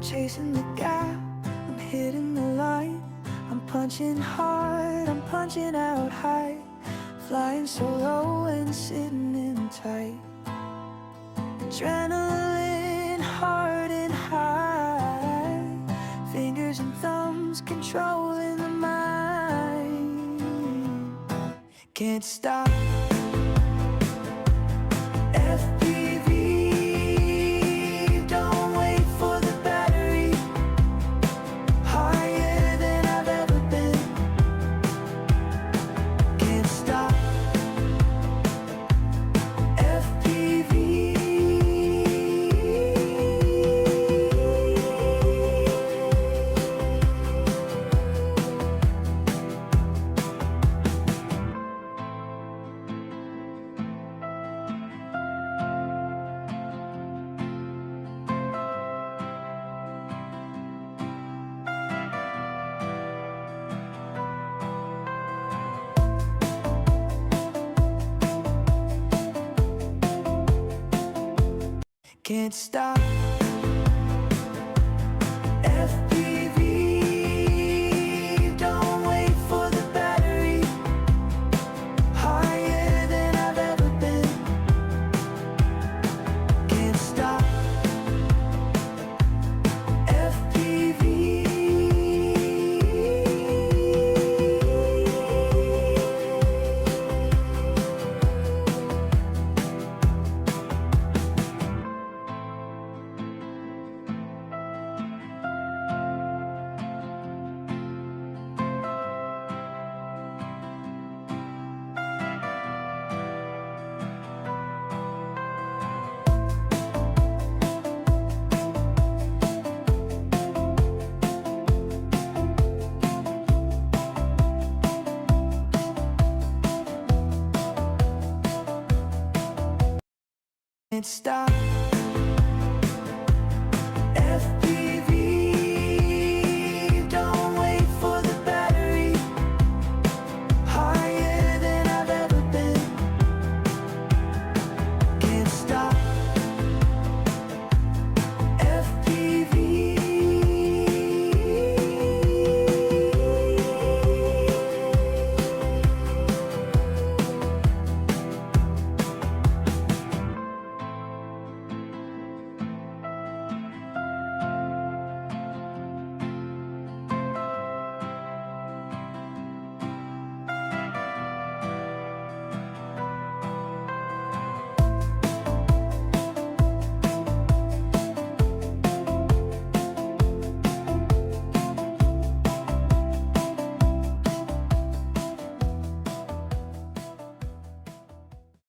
chasing the gap, I'm hitting the line. I'm punching hard, I'm punching out high, flying so low and sitting in tight. Adrenaline hard and high, fingers and thumbs controlling the mind. Can't stop FPV, don't wait for the battery, higher than I've ever been. Can't stop FPV. Can't stop FPV, don't wait for the battery, higher than I've ever been. Can't stop FPV. Can't stop